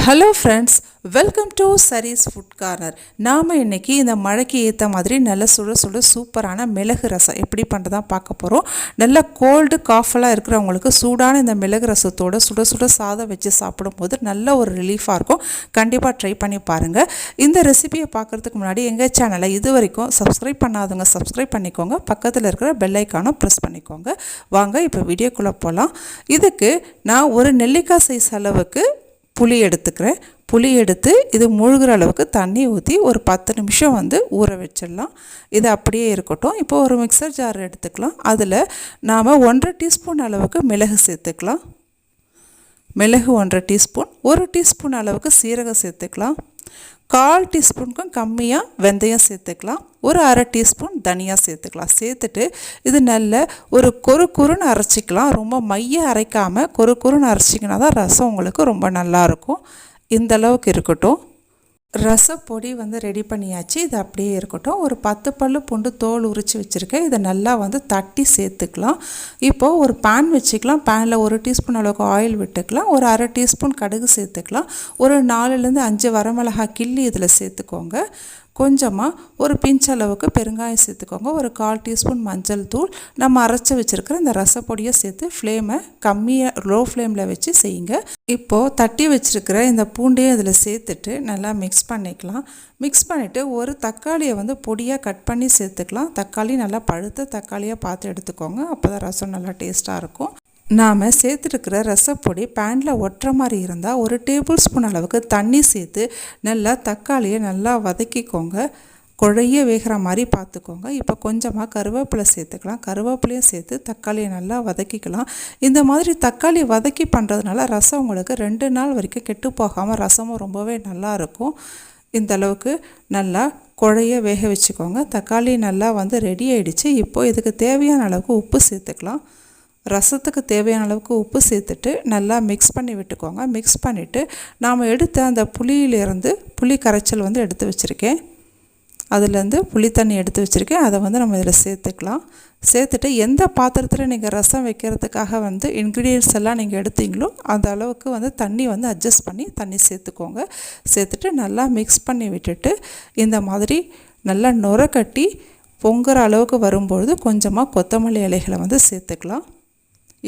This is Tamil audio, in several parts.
Hello friends, welcome to sarees food corner. நாம் இன்றைக்கி இந்த மழைக்கு ஏற்ற மாதிரி நல்ல சுட சுட சூப்பரான மிளகு ரசம் எப்படி பண்ணுறதான் பார்க்க போகிறோம். நல்ல கோல்டு காஃபெல்லாம் இருக்கிறவங்களுக்கு சூடான இந்த மிளகு ரசத்தோடு சுட சுட சாதம் வச்சு சாப்பிடும்போது நல்ல ஒரு ரிலீஃபாக இருக்கும். கண்டிப்பாக ட்ரை பண்ணி பாருங்கள். இந்த ரெசிபியை பார்க்குறதுக்கு முன்னாடி எங்கள் சேனலை இது வரைக்கும் சப்ஸ்கிரைப் பண்ணாதவங்க சப்ஸ்கிரைப் பண்ணிக்கோங்க. பக்கத்தில் இருக்கிற பெல் ஐக்கானும் ப்ரெஸ் பண்ணிக்கோங்க. வாங்க இப்போ வீடியோக்குள்ளே போகலாம். இதுக்கு நான் ஒரு நெல்லிக்காய் சைஸ் அளவுக்கு புளி எடுத்துக்கிறேன். புளி எடுத்து இது முழுகிற அளவுக்கு தண்ணி ஊற்றி ஒரு 10 நிமிஷம் ஊற வச்சிடலாம். இது அப்படியே இருக்கட்டும். இப்போ ஒரு மிக்சர் ஜார் எடுத்துக்கலாம். அதில் நாம் 1.5 டீஸ்பூன் அளவுக்கு மிளகு சேர்த்துக்கலாம். மிளகு 1.5 டீஸ்பூன், 1 டீஸ்பூன் அளவுக்கு சீரகம் சேர்த்துக்கலாம். 1/4 டீஸ்பூனுக்கும் கம்மியாக வெந்தயம் சேர்த்துக்கலாம். ஒரு 1/2 டீஸ்பூன் தனியா சேர்த்துக்கலாம். சேர்த்துட்டு இது நல்ல ஒரு கொருன்னு அரைச்சிக்கலாம். ரொம்ப மைய அரைக்காமல் கொருன்னு அரைச்சிங்கன்னா தான் ரசம் உங்களுக்கு ரொம்ப நல்லாயிருக்கும். இந்த அளவுக்கு இருக்கட்டும். ரசப்பொடி ரெடி பண்ணியாச்சு. இது அப்படியே இருக்கட்டும். ஒரு 10 பல்லு பூண்டு தோல் உரித்து வச்சுருக்கேன். இதை நல்லா தட்டி சேர்த்துக்கலாம். இப்போது ஒரு பேன் வச்சுக்கலாம். பேனில் 1 டீஸ்பூன் அளவுக்கு ஆயில் விட்டுக்கலாம். ஒரு 1/2 டீஸ்பூன் கடுகு சேர்த்துக்கலாம். ஒரு 4லேருந்து 5 வரமிளகாய் கிள்ளி இதில் சேர்த்துக்கோங்க. கொஞ்சமாக ஒரு பிஞ்ச் அளவுக்கு பெருங்காயம் சேர்த்துக்கோங்க. ஒரு 1/4 டீஸ்பூன் மஞ்சள் தூள். நம்ம அரைச்சி வச்சுருக்கிற இந்த ரசப்பொடியை சேர்த்து ஃப்ளேமை கம்மியாக லோ ஃப்ளேமில் வச்சு செய்யுங்க. இப்போது தட்டி வச்சுருக்கிற இந்த பூண்டையும் இதில் சேர்த்துட்டு நல்லா மிக்ஸ் பண்ணிக்கலாம். மிக்ஸ் பண்ணிவிட்டு ஒரு தக்காளியை பொடியாக கட் பண்ணி சேர்த்துக்கலாம். தக்காளி நல்லா பழுத்த தக்காளியாக பார்த்து எடுத்துக்கோங்க. அப்போ தான் ரசம் நல்லா டேஸ்ட்டாக இருக்கும். நாம் சேர்த்துருக்கிற ரசப்பொடி பேனில் ஒட்டுற மாதிரி இருந்தால் 1 டேபிள் ஸ்பூன் அளவுக்கு தண்ணி சேர்த்து நல்லா தக்காளியை நல்லா வதக்கிக்கோங்க. குழைய வேகிற மாதிரி பார்த்துக்கோங்க. இப்போ கொஞ்சமாக கருவேப்பிலை சேர்த்துக்கலாம். கருவேப்பிலையும் சேர்த்து தக்காளியை நல்லா வதக்கிக்கலாம். இந்த மாதிரி தக்காளி வதக்கி பண்ணுறதுனால ரசம் உங்களுக்கு 2 நாள் வரைக்கும் கெட்டு போகாமல் ரசமும் ரொம்பவே நல்லாயிருக்கும். இந்த அளவுக்கு நல்லா குழைய வேக வச்சுக்கோங்க. தக்காளி நல்லா ரெடி ஆகிடுச்சு. இப்போது இதுக்கு தேவையான அளவுக்கு உப்பு சேர்த்துக்கலாம். ரசத்துக்கு தேவையான அளவுக்கு உப்பு சேர்த்துட்டு நல்லா மிக்ஸ் பண்ணி விட்டுக்கோங்க. மிக்ஸ் பண்ணிவிட்டு நாம் எடுத்த அந்த புளியிலேருந்து புளி கரைச்சல் எடுத்து வச்சுருக்கேன். அதுலேருந்து புளி தண்ணி எடுத்து வச்சுருக்கேன். அதை நம்ம இதில் சேர்த்துக்கலாம். சேர்த்துட்டு எந்த பாத்திரத்தில் நீங்கள் ரசம் வைக்கிறதுக்காக இன்க்ரீடியன்ட்ஸ் எல்லாம் நீங்கள் எடுத்தீங்களோ அந்த அளவுக்கு தண்ணி அட்ஜஸ்ட் பண்ணி தண்ணி சேர்த்துக்கோங்க. சேர்த்துட்டு நல்லா மிக்ஸ் பண்ணி விட்டுட்டு இந்த மாதிரி நல்லா நுர கட்டி பொங்குற அளவுக்கு வரும்பொழுது கொஞ்சமாக கொத்தமல்லி இலைகளை சேர்த்துக்கலாம்.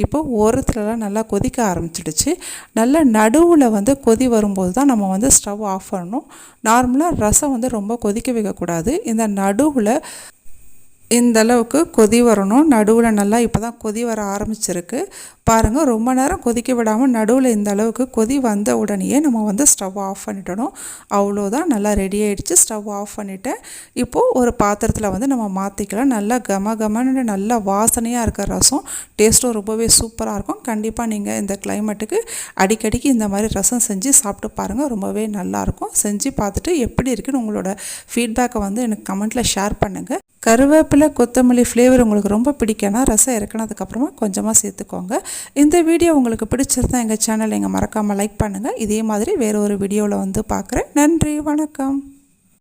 இப்போ ஓரத்துலலாம் நல்லா கொதிக்க ஆரம்பிச்சிடுச்சு. நல்லா நடுவில் கொதி வரும்போது தான் நம்ம ஸ்டவ் ஆஃப் பண்ணணும். நார்மலாக ரசம் ரொம்ப கொதிக்க வைக்கக்கூடாது. இந்த நடுவில் இந்த அளவுக்கு கொதி வரணும். நடுவில் நல்லா இப்போ தான் கொதி வர ஆரம்பிச்சிருக்கு பாருங்கள். ரொம்ப நேரம் கொதிக்க விடாமல் நடுவில் இந்த அளவுக்கு கொதி வந்த உடனேயே நம்ம ஸ்டவ் ஆஃப் பண்ணிட்டணும். அவ்வளோதான், நல்லா ரெடி ஆகிடுச்சு. ஸ்டவ் ஆஃப் பண்ணிவிட்டேன். இப்போது ஒரு பாத்திரத்தில் நம்ம மாற்றிக்கலாம். நல்லா கமன்னு நல்லா வாசனையாக இருக்கிற ரசம் டேஸ்ட்டும் ரொம்பவே சூப்பராக இருக்கும். கண்டிப்பாக நீங்கள் இந்த கிளைமேட்டுக்கு அடிக்கடிக்கு இந்த மாதிரி ரசம் செஞ்சு சாப்பிட்டு பாருங்கள். ரொம்பவே நல்லாயிருக்கும். செஞ்சு பார்த்துட்டு எப்படி இருக்குன்னு உங்களோட ஃபீட்பேக்கை எனக்கு கமெண்ட்டில் ஷேர் பண்ணுங்கள். கருவேப்பிலை கொத்தமல்லி ஃப்ளேவர் உங்களுக்கு ரொம்ப பிடிக்கும்னா ரசம் இறக்குனதுக்கப்புறமா கொஞ்சமாக சேர்த்துக்கோங்க. இந்த வீடியோ உங்களுக்கு பிடிச்சிருந்தா எங்கள் சேனலை மறக்காமல் லைக் பண்ணுங்கள். இதே மாதிரி வேறு ஒரு வீடியோவில் பார்க்குறேன். நன்றி, வணக்கம்.